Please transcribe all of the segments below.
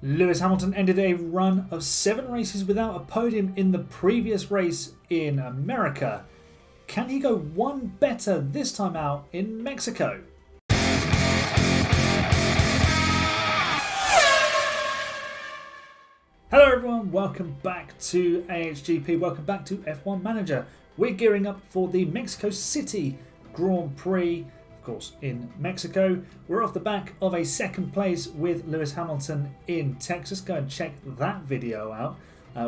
Lewis Hamilton ended a run of 7 races without a podium in the previous race in America. Can he go one better this time out in Mexico? Hello everyone, welcome back to AHGP, welcome back to F1 Manager. We're gearing up for the Mexico City Grand Prix, of course in Mexico. We're off the back of a second place with Lewis Hamilton in Texas. Go and check that video out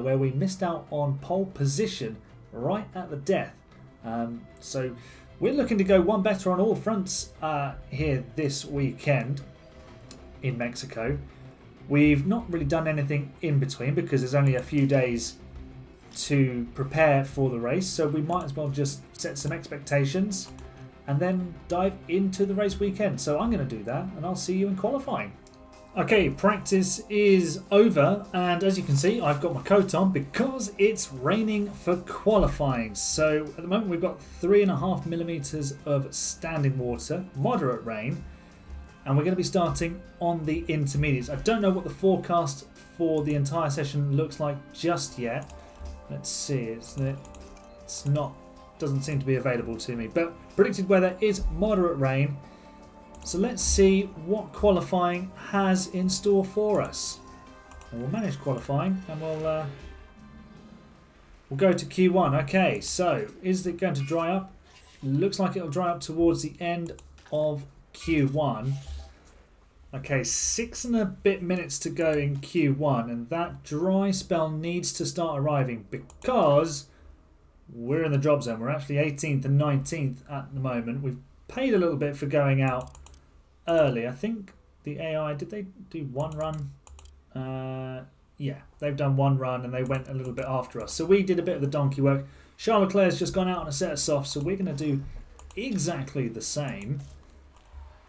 where we missed out on pole position right at the death. So we're looking to go one better on all fronts here this weekend in Mexico. We've not really done anything in between because there's only a few days to prepare for the race, so we might as well just set some expectations and then dive into the race weekend. So I'm going to do that and I'll see you in qualifying. Okay, practice is over and as you can see I've got my coat on because it's raining for qualifying. So at the moment we've got 3.5 millimeters of standing water, moderate rain. And we're going to be starting on the intermediates. I don't know what the forecast for the entire session looks like just yet. Let's see. It's not, doesn't seem to be available to me. But predicted weather is moderate rain. So let's see what qualifying has in store for us. And we'll manage qualifying and we'll go to Q1. Okay, so is it going to dry up? Looks like it'll dry up towards the end of Q1. Okay, 6 and a bit minutes to go in Q1 and that dry spell needs to start arriving because we're in the drop zone. We're actually 18th and 19th at the moment. We've paid a little bit for going out early. I think the AI, did they do one run? Yeah, they've done one run and they went a little bit after us. So we did a bit of the donkey work. Charles Leclerc's just gone out on a set of softs, so we're going to do exactly the same.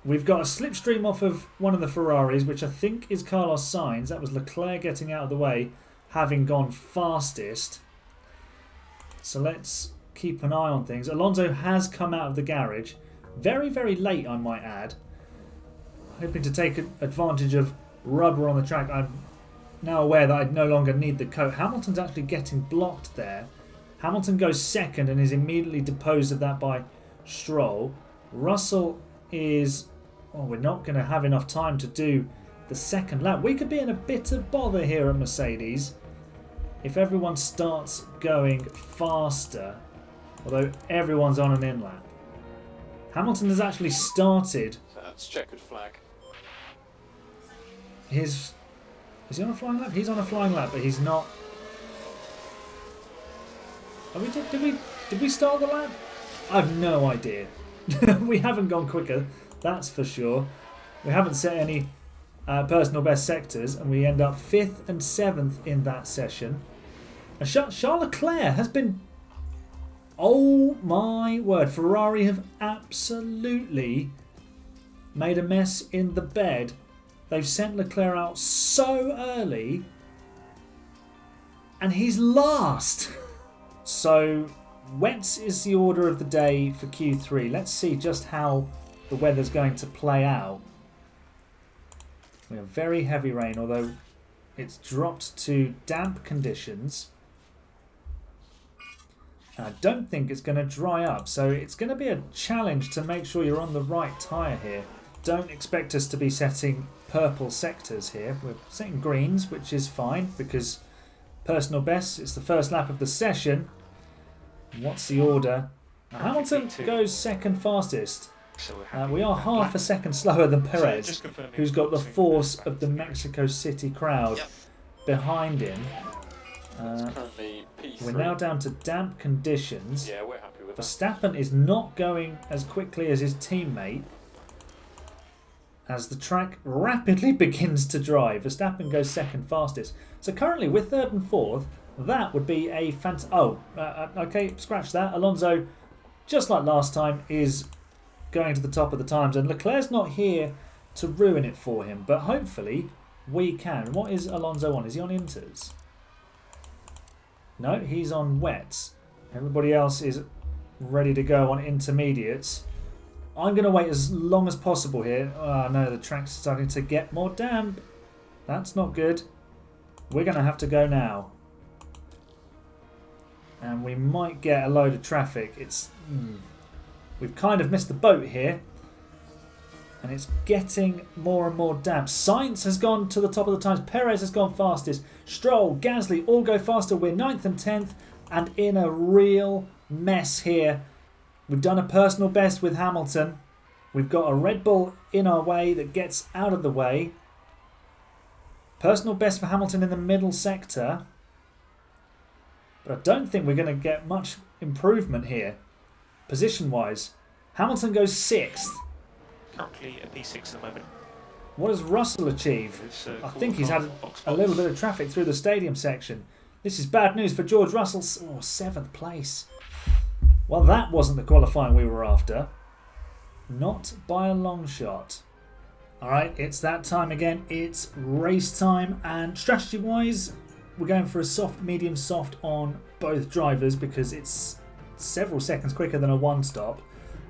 We've got a slipstream off of one of the Ferraris, which I think is Carlos Sainz. That was Leclerc getting out of the way, having gone fastest. So let's keep an eye on things. Alonso has come out of the garage. Very, very late, I might add. Hoping to take advantage of rubber on the track. I'm now aware that I no longer need the coat. Hamilton's actually getting blocked there. Hamilton goes second and is immediately deposed of that by Stroll. Russell is... Oh, we're not going to have enough time to do the second lap. We could be in a bit of bother here at Mercedes if everyone starts going faster, although everyone's on an in lap. Hamilton has actually started. That's checkered flag. Is he on a flying lap? He's on a flying lap, but he's not. Did we start the lap? I've no idea. We haven't gone quicker, that's for sure. We haven't set any personal best sectors, and we end up 5th and 7th in that session. And Charles Leclerc has been... Oh my word, Ferrari have absolutely made a mess in the bed. They've sent Leclerc out so early, and he's last. So... wet is the order of the day for Q3. Let's see just how the weather's going to play out. We have very heavy rain, although it's dropped to damp conditions. And I don't think it's going to dry up, so it's going to be a challenge to make sure you're on the right tyre here. Don't expect us to be setting purple sectors here. We're setting greens, which is fine because personal best, it's the first lap of the session. What's the order? Hamilton goes second fastest. We are half a second slower than Perez, who's got the force of the Mexico City crowd behind him. We're now down to damp conditions. Yeah, we're happy with that. Verstappen is not going as quickly as his teammate as the track rapidly begins to dry. Verstappen goes second fastest. So currently we're 3rd and 4th. That would be a okay, scratch that. Alonso, just like last time, is going to the top of the times, and Leclerc's not here to ruin it for him, but hopefully we can. What is Alonso on? Is he on inters? No, he's on wets. Everybody else is ready to go on intermediates. I'm going to wait as long as possible here. Oh no, the track's starting to get more damp. That's not good. We're going to have to go now. And we might get a load of traffic. We've kind of missed the boat here. And it's getting more and more damp. Sainz has gone to the top of the times. Perez has gone fastest. Stroll, Gasly all go faster. We're 9th and 10th. And in a real mess here. We've done a personal best with Hamilton. We've got a Red Bull in our way that gets out of the way. Personal best for Hamilton in the middle sector. But I don't think we're going to get much improvement here. Position-wise. Hamilton goes 6th. Currently at P6 at the moment. What does Russell achieve? I think he's had a little bit of traffic through the stadium section. This is bad news for George Russell. 7th place. Well, that wasn't the qualifying we were after. Not by a long shot. Alright, it's that time again. It's race time. And strategy-wise, we're going for a soft, medium, soft on both drivers because it's several seconds quicker than a one-stop.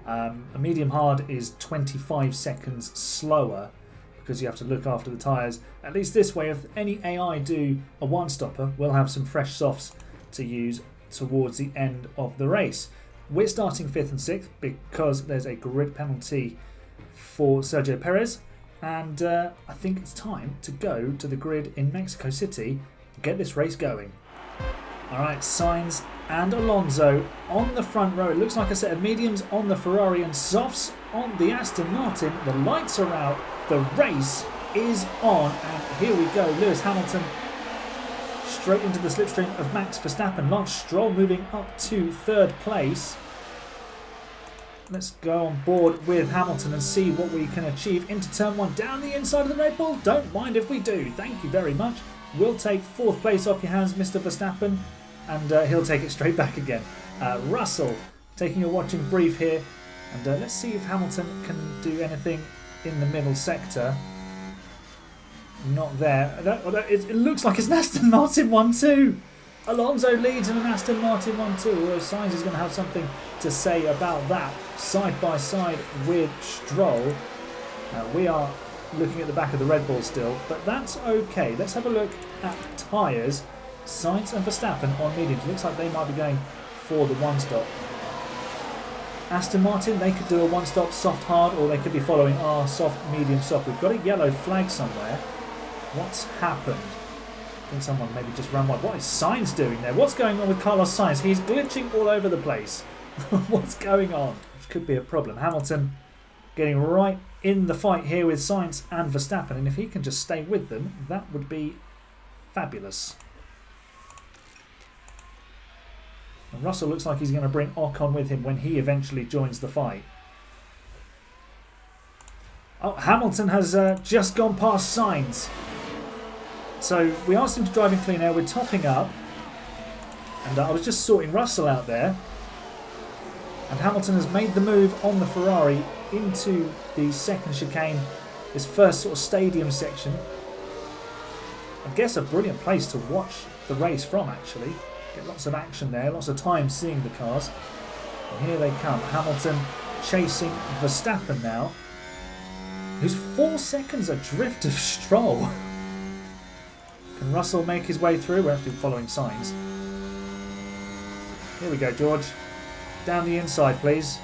A medium hard is 25 seconds slower because you have to look after the tyres. At least this way, if any AI do a one-stopper, we'll have some fresh softs to use towards the end of the race. We're starting 5th and 6th because there's a grid penalty for Sergio Perez. And I think it's time to go to the grid in Mexico City and get this race going. Alright, Sainz and Alonso on the front row. It looks like a set of mediums on the Ferrari and softs on the Aston Martin. The lights are out. The race is on. And here we go. Lewis Hamilton straight into the slipstream of Max Verstappen. Lance Stroll moving up to 3rd place. Let's go on board with Hamilton and see what we can achieve into turn 1. Down the inside of the Red Bull. Don't mind if we do. Thank you very much. We'll take 4th place off your hands, Mr. Verstappen. And he'll take it straight back again. Russell taking a watching brief here. And let's see if Hamilton can do anything in the middle sector. Not there. It looks like it's an Aston Martin 1-2. Alonso leads in an Aston Martin 1-2. Although Sainz is going to have something to say about that. Side by side with Stroll. We are looking at the back of the Red Bull still. But that's okay. Let's have a look at tyres. Sainz and Verstappen on mediums. Looks like they might be going for the one-stop. Aston Martin, they could do a one-stop soft hard, or they could be following our soft, medium, soft. We've got a yellow flag somewhere. What's happened? I think someone maybe just ran wide. What is Sainz doing there? What's going on with Carlos Sainz? He's glitching all over the place. What's going on? This could be a problem. Hamilton getting right in the fight here with Sainz and Verstappen, and if he can just stay with them, that would be fabulous. And Russell looks like he's going to bring Ocon with him when he eventually joins the fight. Oh, Hamilton has just gone past Sainz. So we asked him to drive in clean air. We're topping up. And I was just sorting Russell out there. And Hamilton has made the move on the Ferrari into the second chicane. This first sort of stadium section. I guess a brilliant place to watch the race from, actually. Get lots of action there, lots of time seeing the cars. And here they come. Hamilton chasing Verstappen now, who's 4 seconds adrift of Stroll. Can Russell make his way through? We're actually following Sainz. Here we go, George. Down the inside, please.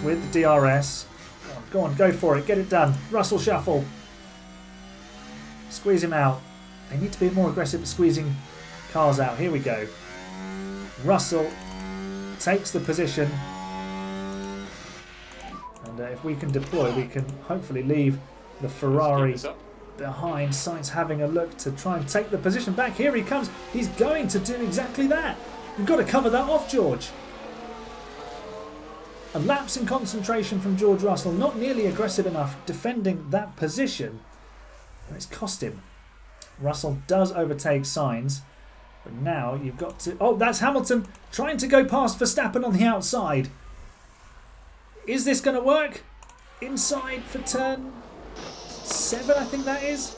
With the DRS. Go on, go for it. Get it done. Russell shuffle. Squeeze him out. They need to be more aggressive at squeezing cars out. Here we go. Russell takes the position. And if we can deploy, we can hopefully leave the Ferrari behind. Sainz having a look to try and take the position back. Here he comes. He's going to do exactly that. You've got to cover that off, George. A lapse in concentration from George Russell. Not nearly aggressive enough defending that position. And it's cost him. Russell does overtake Sainz. But now you've got to... Oh, that's Hamilton trying to go past Verstappen on the outside. Is this going to work? Inside for turn 7, I think that is.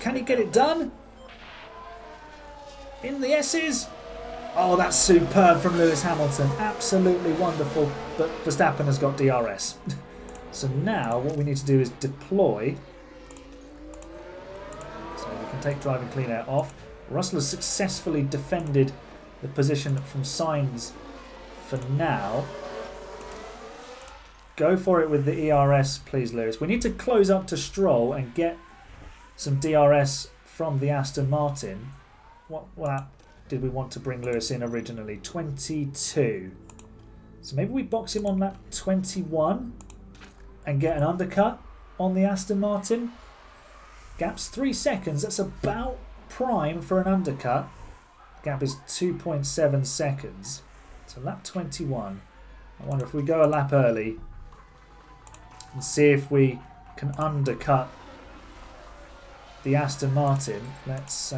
Can he get it done? In the S's. Oh, that's superb from Lewis Hamilton. Absolutely wonderful. But Verstappen has got DRS. So now what we need to do is deploy. So we can take driving clean air off. Russell has successfully defended the position from Sainz for now. Go for it with the ERS, please, Lewis. We need to close up to Stroll and get some DRS from the Aston Martin. What lap did we want to bring Lewis in originally? 22. So maybe we box him on lap 21 and get an undercut on the Aston Martin. Gap's 3 seconds. That's about prime for an undercut. Gap is 2.7 seconds. So lap 21. I wonder if we go a lap early and see if we can undercut the Aston Martin. Let's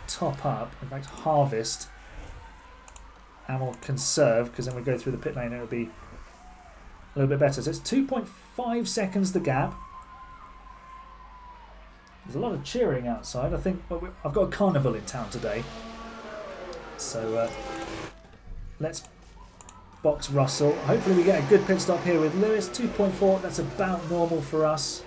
top up, in fact harvest, and we'll conserve, because then we go through the pit lane and it'll be a little bit better. So it's 2.5 seconds the gap. There's a lot of cheering outside. I think I've got a carnival in town today, so let's box Russell. Hopefully we get a good pit stop here with Lewis. 2.4, that's about normal for us.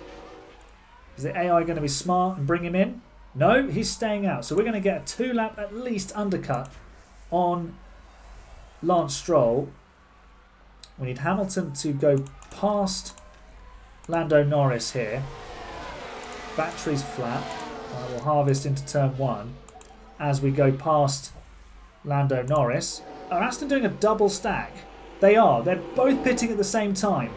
Is the AI going to be smart and bring him in? No, he's staying out. So we're going to get a 2-lap at least undercut on Lance Stroll. We need Hamilton to go past Lando Norris here. Battery's flat. We'll harvest into turn 1 as we go past Lando Norris. Are Aston doing a double stack? They are. They're both pitting at the same time.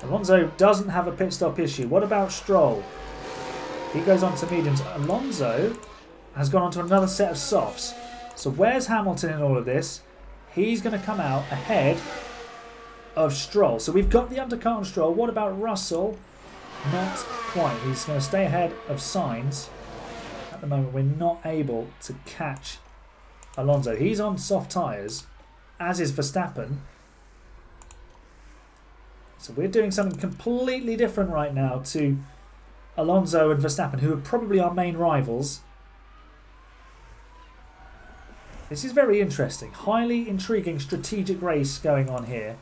Alonso doesn't have a pit stop issue. What about Stroll? He goes on to mediums. Alonso has gone on to another set of softs. So where's Hamilton in all of this? He's going to come out ahead of Stroll. So we've got the undercut on Stroll. What about Russell? Not quite. He's going to stay ahead of Sainz. At the moment, we're not able to catch Alonso. He's on soft tyres, as is Verstappen. So we're doing something completely different right now to Alonso and Verstappen, who are probably our main rivals. This is very interesting. Highly intriguing strategic race going on here.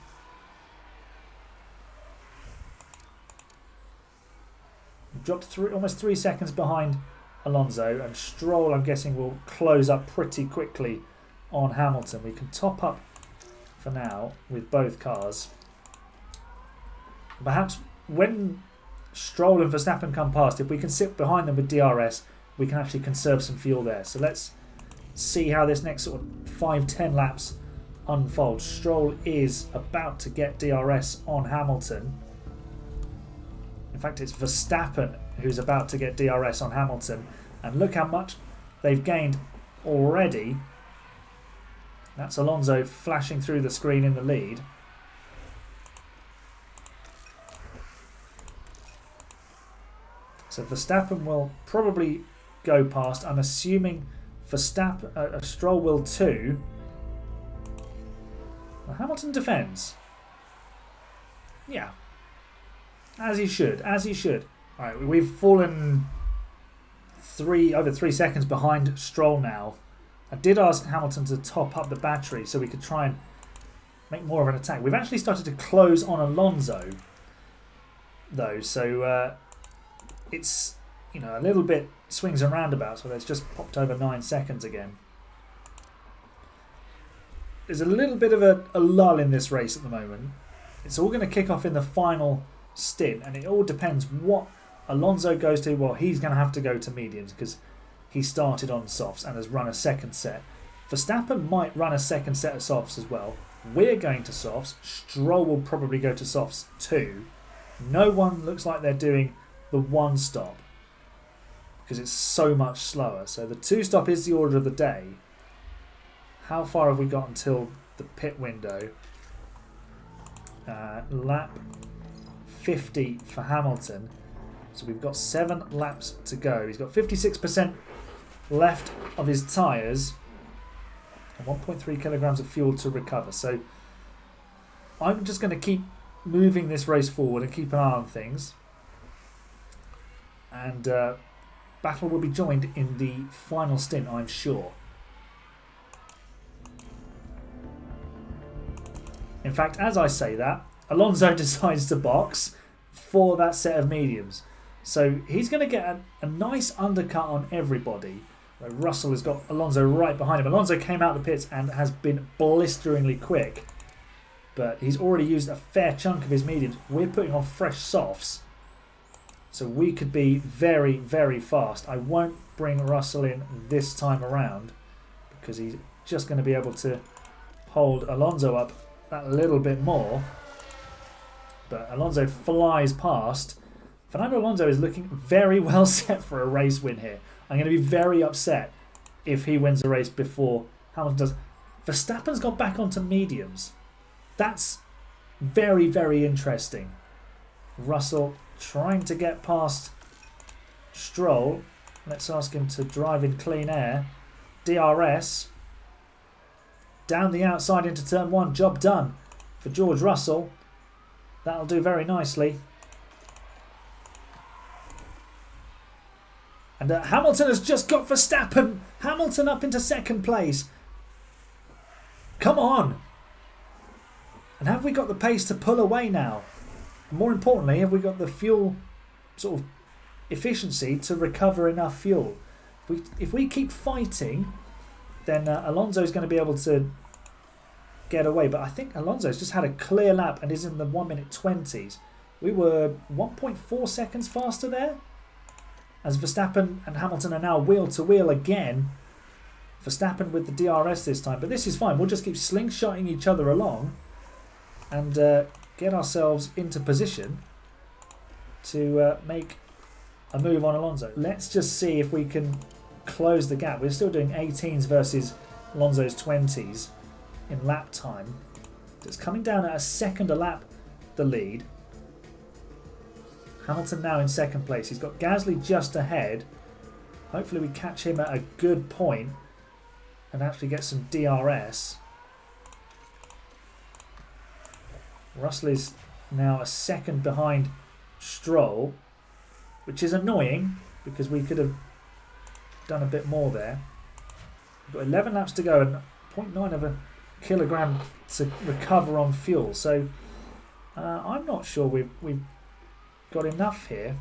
We've dropped almost 3 seconds behind Alonso, and Stroll, I'm guessing, will close up pretty quickly on Hamilton. We can top up for now with both cars. Perhaps when Stroll and Verstappen come past, if we can sit behind them with DRS, we can actually conserve some fuel there. So let's see how this next sort of 5-10 laps unfolds. Stroll is about to get DRS on Hamilton. In fact, it's Verstappen who's about to get DRS on Hamilton. And look how much they've gained already. That's Alonso flashing through the screen in the lead. So Verstappen will probably go past. I'm assuming Verstappen, Stroll will too. Well, Hamilton defends. Yeah. As he should. As he should. Alright, we've fallen over 3 seconds behind Stroll now. I did ask Hamilton to top up the battery so we could try and make more of an attack. We've actually started to close on Alonso, though, so it's, you know, a little bit swings and roundabouts, so it's just popped over 9 seconds again. There's a little bit of a lull in this race at the moment. It's all going to kick off in the final stint, and it all depends what Alonso goes to. Well, he's going to have to go to mediums because he started on softs and has run a second set. Verstappen might run a second set of softs as well. We're going to softs. Stroll will probably go to softs too. No one looks like they're doing the 1 stop because it's so much slower. So the 2 stop is the order of the day. How far have we got until the pit window? Lap 50 for Hamilton. So we've got 7 laps to go. He's got 56% left of his tyres and 1.3 kilograms of fuel to recover. So I'm just going to keep moving this race forward and keep an eye on things. And battle will be joined in the final stint, I'm sure. In fact, as I say that, Alonso decides to box for that set of mediums. So he's going to get a nice undercut on everybody. Russell has got Alonso right behind him. Alonso came out of the pits and has been blisteringly quick. But he's already used a fair chunk of his mediums. We're putting on fresh softs. So we could be very, very fast. I won't bring Russell in this time around because he's just going to be able to hold Alonso up that little bit more. But Alonso flies past. Fernando Alonso is looking very well set for a race win here. I'm going to be very upset if he wins the race before Hamilton does. Verstappen's got back onto mediums. That's very, very interesting. Russell trying to get past Stroll. Let's ask him to drive in clean air. DRS. Down the outside into turn 1. Job done for George Russell. That'll do very nicely. And Hamilton has just got Verstappen. Hamilton up into second place. Come on. And have we got the pace to pull away now? More importantly, have we got the fuel sort of efficiency to recover enough fuel? If we keep fighting, then Alonso's going to be able to get away. But I think Alonso's just had a clear lap and is in the 1 minute 20s. We were 1.4 seconds faster there. As Verstappen and Hamilton are now wheel to wheel again. Verstappen with the DRS this time. But this is fine. We'll just keep slingshotting each other along. And get ourselves into position to make a move on Alonso. Let's just see if we can close the gap. We're still doing 18s versus Alonso's 20s in lap time. So it's coming down at a second a lap, the lead. Hamilton now in second place. He's got Gasly just ahead. Hopefully we catch him at a good point and actually get some DRS. Russell is now a second behind Stroll, which is annoying because we could have done a bit more there. We've got 11 laps to go and 0.9 of a kilogram to recover on fuel. So I'm not sure we've got enough here.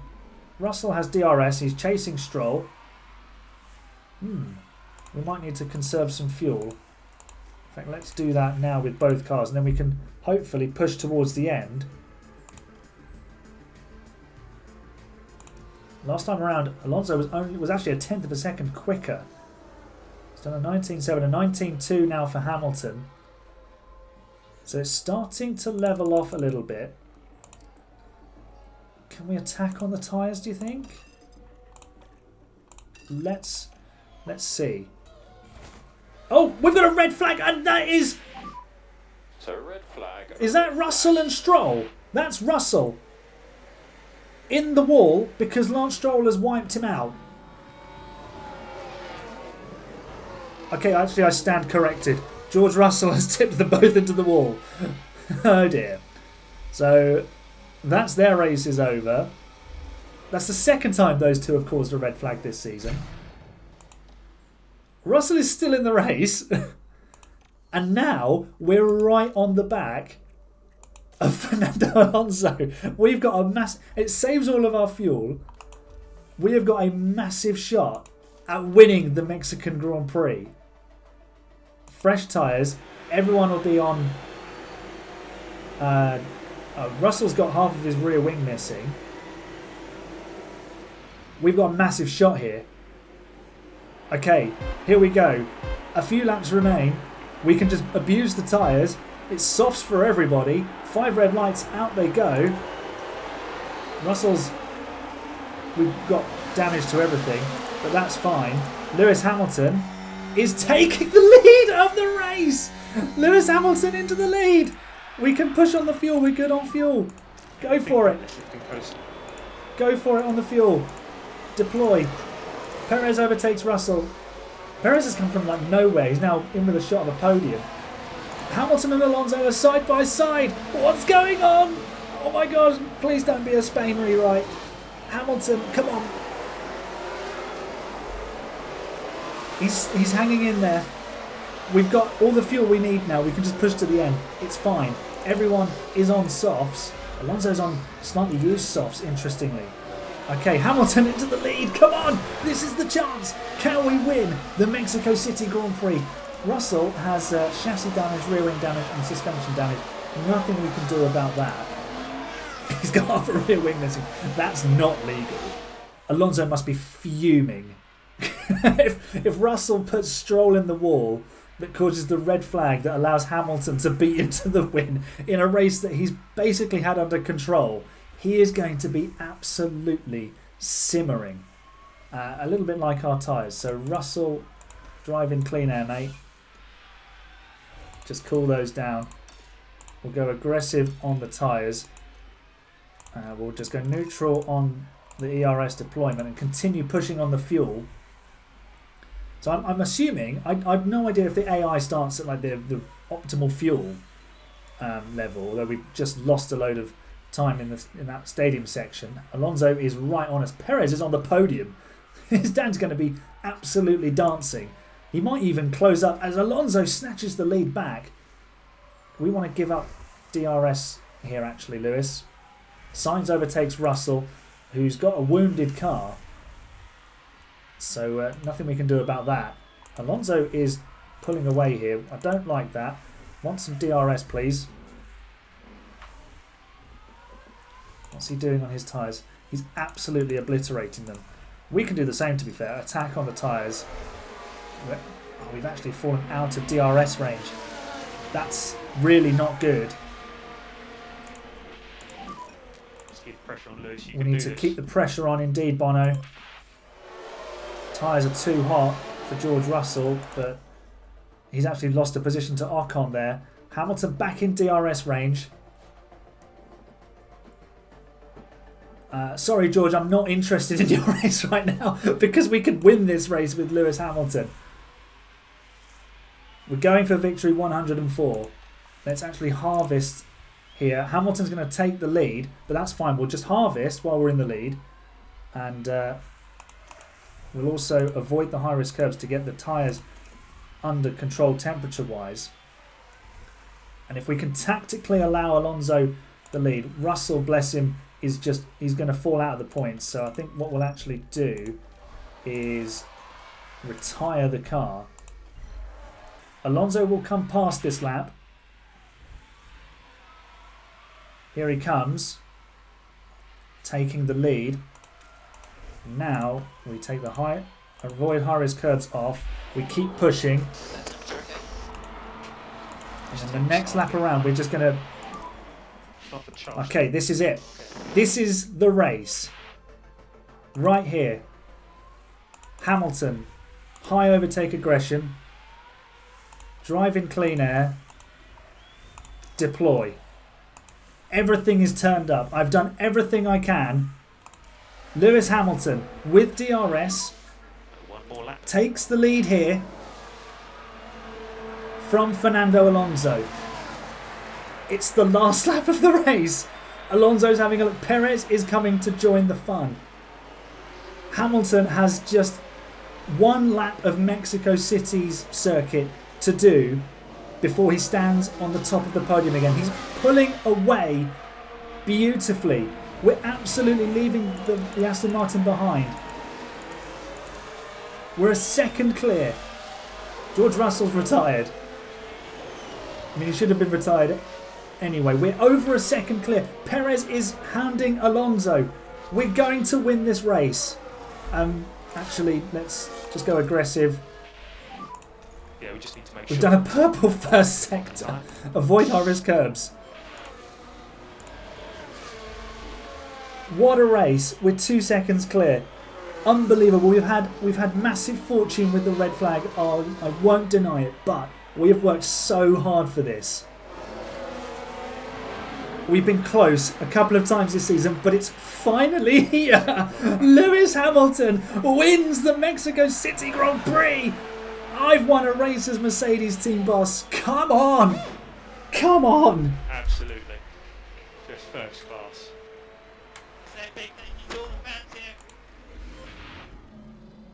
Russell has DRS. He's chasing Stroll. We might need to conserve some fuel. In fact, let's do that now with both cars, and then we can hopefully push towards the end. Last time around, Alonso was actually a tenth of a second quicker. He's done a 19.7, a 19.2 now for Hamilton. So it's starting to level off a little bit. Can we attack on the tyres, do you think? Let's see. Oh, we've got a red flag, and that is... So red flag. Is that Russell and Stroll? That's Russell. In the wall because Lance Stroll has wiped him out. Okay, actually I stand corrected. George Russell has tipped them both into the wall. Oh dear. So that's their race is over. That's the second time those two have caused a red flag this season. Russell is still in the race. And now we're right on the back of Fernando Alonso. We've got a mass. It saves all of our fuel. We have got a massive shot at winning the Mexican Grand Prix. Fresh tyres. Everyone will be on. Russell's got half of his rear wing missing. We've got a massive shot here. Okay, here we go. A few laps remain. We can just abuse the tyres. It's softs for everybody. 5 red lights, out they go. Russell's... We've got damage to everything, but that's fine. Lewis Hamilton is taking the lead of the race. Lewis Hamilton into the lead. We can push on the fuel. We're good on fuel. Go for it. Go for it on the fuel. Deploy. Perez overtakes Russell. Perez has come from like nowhere. He's now in with a shot of a podium. Hamilton and Alonso are side by side. What's going on? Oh my God. Please don't be a Spain rewrite. Hamilton, come on. He's hanging in there. We've got all the fuel we need now. We can just push to the end. It's fine. Everyone is on softs. Alonso's on slightly used softs, interestingly. Okay, Hamilton into the lead. Come on, this is the chance. Can we win the Mexico City Grand Prix? Russell has chassis damage, rear wing damage and suspension damage. Nothing we can do about that. He's got half a rear wing missing. That's not legal. Alonso must be fuming. if Russell puts Stroll in the wall, that causes the red flag that allows Hamilton to beat him to the win in a race that he's basically had under control, he is going to be absolutely simmering. A little bit like our tyres. So Russell, driving clean air, mate. Just cool those down. We'll go aggressive on the tyres. We'll just go neutral on the ERS deployment and continue pushing on the fuel. So I'm assuming, I've no idea if the AI starts at like the optimal fuel level, although we've just lost a load of time in that stadium section. Alonso is right on us. Perez is on the podium. His dad's going to be absolutely dancing. He might even close up as Alonso snatches the lead back. We want to give up DRS here actually, Lewis. Sainz overtakes Russell, who's got a wounded car. So nothing we can do about that. Alonso is pulling away here. I don't like that. Want some DRS, please. What's he doing on his tyres? He's absolutely obliterating them. We can do the same, to be fair. Attack on the tyres. Oh, we've actually fallen out of DRS range. That's really not good. Just keep the pressure on Lewis. We need to keep the pressure on indeed, Bono. Tyres are too hot for George Russell, but he's actually lost a position to Ocon there. Hamilton back in DRS range. Sorry, George, I'm not interested in your race right now because we could win this race with Lewis Hamilton. We're going for victory 104. Let's actually harvest here. Hamilton's going to take the lead, but that's fine. We'll just harvest while we're in the lead. And we'll also avoid the high-risk curbs to get the tyres under control temperature-wise. And if we can tactically allow Alonso the lead, Russell, bless him, he's going to fall out of the points. So I think what we'll actually do is retire the car. Alonso will come past this lap. Here he comes, taking the lead. Now we take the avoid high-risk curbs off. We keep pushing. And then the next lap around, we're just going to... Okay, this is it. This is the race. Right here. Hamilton, high overtake aggression. Drive in clean air. Deploy. Everything is turned up. I've done everything I can. Lewis Hamilton with DRS takes the lead here from Fernando Alonso. It's the last lap of the race. Alonso's having a look. Perez is coming to join the fun. Hamilton has just one lap of Mexico City's circuit to do before he stands on the top of the podium again. He's pulling away beautifully. We're absolutely leaving the Aston Martin behind. We're a second clear. George Russell's retired. I mean, he should have been retired anyway. We're over a second clear. Perez is hounding Alonso. We're going to win this race. Actually, let's just go aggressive. Yeah, we just need to make We've sure. done a purple first sector. Avoid high-risk curbs. What a race! We're 2 seconds clear. Unbelievable. We've had massive fortune with the red flag. Oh, I won't deny it, but we have worked so hard for this. We've been close a couple of times this season, but it's finally here. Lewis Hamilton wins the Mexico City Grand Prix. I've won a race as Mercedes team boss. Come on. Come on. Absolutely. Just first class.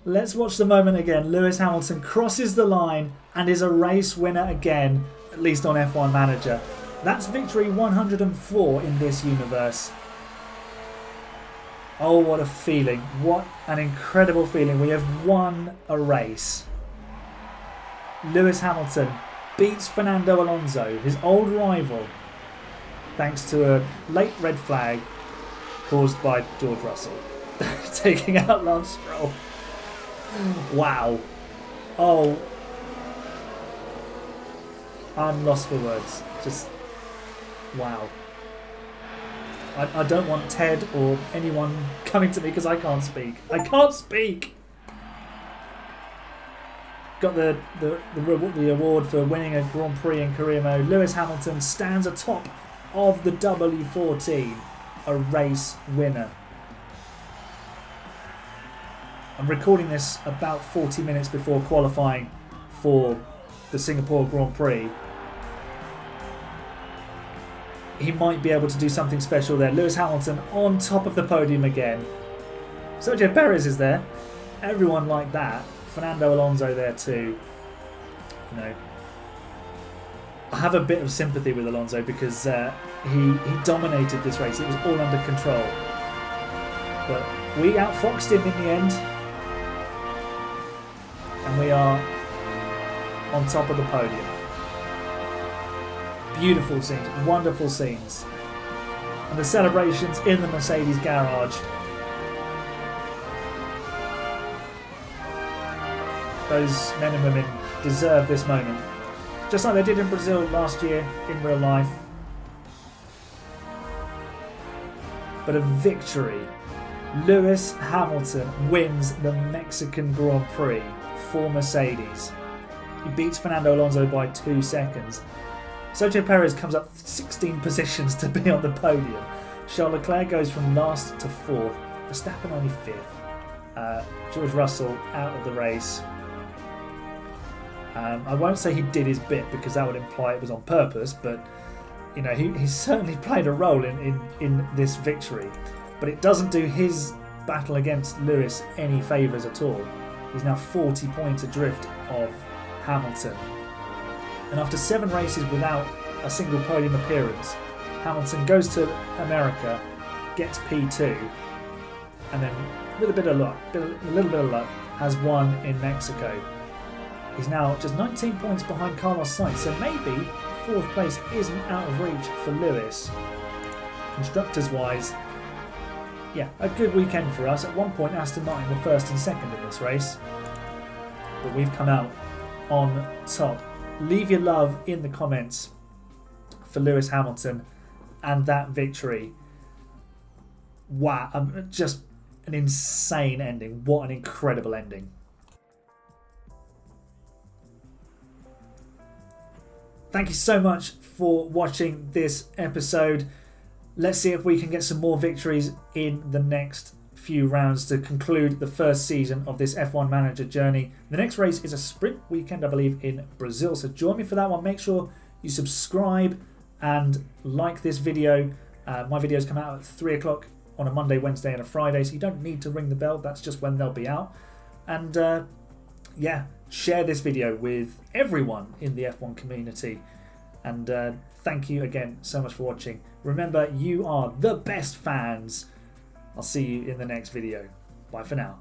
Let's watch the moment again. Lewis Hamilton crosses the line and is a race winner again, at least on F1 Manager. That's victory 104 in this universe. Oh, what a feeling. What an incredible feeling. We have won a race. Lewis Hamilton beats Fernando Alonso, his old rival, thanks to a late red flag caused by George Russell taking out Lance Stroll. Wow. Oh, I'm lost for words. Just wow. I don't want Ted or anyone coming to me because I can't speak. I can't speak. Got the award for winning a Grand Prix in career mode. Lewis Hamilton stands atop of the W14, a race winner. I'm recording this about 40 minutes before qualifying for the Singapore Grand Prix. He might be able to do something special there. Lewis Hamilton on top of the podium again. Sergio Perez is there. Everyone like that. Fernando Alonso there too. You know, I have a bit of sympathy with Alonso because he dominated this race. It was all under control. But we outfoxed him in the end. And we are on top of the podium. Beautiful scenes, wonderful scenes. And the celebrations in the Mercedes garage. Those men and women deserve this moment. Just like they did in Brazil last year in real life. But a victory. Lewis Hamilton wins the Mexican Grand Prix for Mercedes. He beats Fernando Alonso by 2 seconds. Sergio Perez comes up 16 positions to be on the podium. Charles Leclerc goes from last to 4th. Verstappen only 5th. George Russell out of the race. I won't say he did his bit because that would imply it was on purpose, but you know he certainly played a role in this victory. But it doesn't do his battle against Lewis any favours at all. He's now 40 points adrift of Hamilton. And after 7 races without a single podium appearance, Hamilton goes to America, gets P2, and then with a little bit of luck, has won in Mexico. He's now just 19 points behind Carlos Sainz, so maybe 4th place isn't out of reach for Lewis. Constructors wise, yeah, a good weekend for us. At one point Aston Martin were 1st and 2nd in this race, but we've come out on top. Leave your love in the comments for Lewis Hamilton and that victory. Wow, just an insane ending. What an incredible ending. Thank you so much for watching this episode. Let's see if we can get some more victories in the next few rounds to conclude the first season of this F1 Manager journey. The next race is a sprint weekend, I believe, in Brazil. So join me for that one. Make sure you subscribe and like this video. My videos come out at 3 o'clock on a Monday, Wednesday and a Friday, so you don't need to ring the bell. That's just when they'll be out. And yeah, share this video with everyone in the F1 community. And thank you again so much for watching. Remember, you are the best fans. I'll see you in the next video. Bye for now.